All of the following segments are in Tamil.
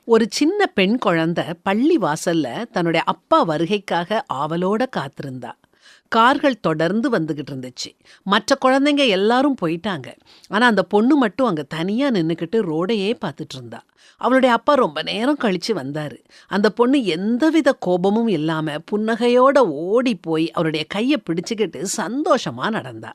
ஒரு சின்ன பெண் குழந்தை பள்ளி வாசல்ல தன்னுடைய அப்பா வருகைக்காக ஆவலோட காத்திருந்தா. கார்கள் தொடர்ந்து வந்துகிட்டு இருந்துச்சு. மற்ற குழந்தைங்க எல்லாரும் போயிட்டாங்க. ஆனா அந்த பொண்ணு மட்டும் அங்க தனியா நின்னுக்கிட்டு ரோடையே பார்த்துட்டு இருந்தா. அவளுடைய அப்பா ரொம்ப நேரம் கழிச்சு வந்தாரு. அந்த பொண்ணு எந்தவித கோபமும் இல்லாம புன்னகையோட ஓடி போய் அவருடைய கையை பிடிச்சுக்கிட்டு சந்தோஷமா நடந்தா.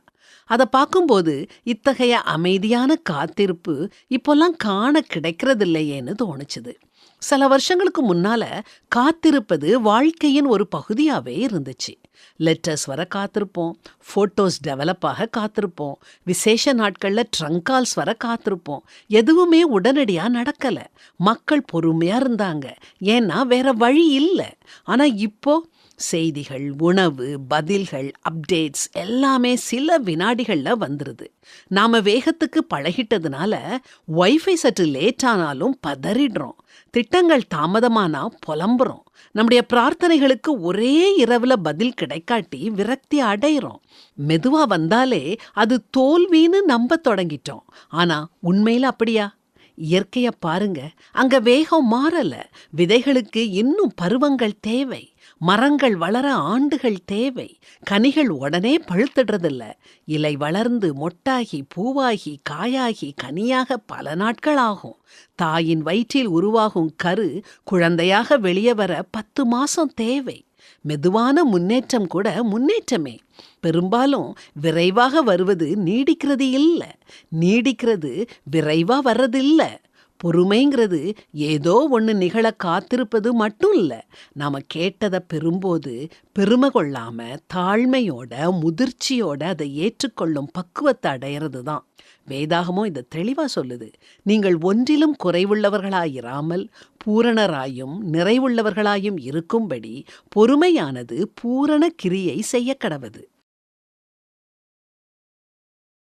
அதை பார்க்கும்போது இத்தகைய அமைதியான காத்திருப்பு இப்போல்லாம் காண கிடைக்கிறதில்லையேன்னு தோணுச்சுது. சில வருஷங்களுக்கு முன்னால காத்திருப்பது வாழ்க்கையின் ஒரு பகுதியாவே இருந்துச்சு. லெட்டர்ஸ் வர காத்திருப்போம், ஃபோட்டோஸ் டெவலப் ஆக காத்திருப்போம், விசேஷ நாட்கள்ல ட்ரங்க் கால்ஸ் வர காத்திருப்போம். எதுவுமே உடனடியா நடக்கல. மக்கள் பொறுமையா இருந்தாங்க. ஏன்னா வேற வழி இல்ல. ஆனா இப்போ செய்திகள், உணவு, பதில்கள், அப்டேட்ஸ் எல்லாமே சில வினாடிகள்ல வந்துருது. நாம வேகத்துக்கு பழகிட்டதுனால வைஃபை சற்று லேட் ஆனாலும் பதறிடுறோம். திட்டங்கள் தாமதமானா புலம்புறோம். நம்முடைய பிரார்த்தனைகளுக்கு ஒரே இரவுல பதில் கிடைக்காட்டி விரக்தி அடைகிறோம். மெதுவா வந்தாலே அது தோல்வின்னு நம்ப தொடங்கிட்டோம். ஆனா உண்மையில அப்படியா? இயற்கைய பாருங்க, அங்க வேகம் மாறல. விதைகளுக்கு இன்னும் பருவங்கள் தேவை. மரங்கள் வளர ஆண்டுகள் தேவை. கனிகள் உடனே பழுத்திடுறதில்ல. இலை வளர்ந்து மொட்டாகி பூவாகி காயாகி கனியாக பல நாட்கள் ஆகும். தாயின் வயிற்றில் உருவாகும் கரு குழந்தையாக வெளியே வர 10 மாசம் தேவை. மெதுவான முன்னேற்றம் கூட முன்னேற்றமே. பெரும்பாலும் விரைவாக வருவது நீடிக்கிறது இல்ல. நீடிக்கிறது விரைவா வர்றதில்ல. பொறுமைங்கிறது ஏதோ ஒன்று நிகழ காத்திருப்பது மட்டும் இல்லை. நாம் கேட்டதை பெறும்போது பெருமை கொள்ளாம தாழ்மையோட முதிர்ச்சியோட அதை ஏற்றுக்கொள்ளும் பக்குவத்தை அடையிறது தான். வேதாகமும் இதை தெளிவா சொல்லுது. நீங்கள் ஒன்றிலும் குறைவுள்ளவர்களாயிராமல் பூரணராயும் நிறைவுள்ளவர்களாயும் இருக்கும்படி பொறுமையானது பூரண கிரியை செய்ய கடவது.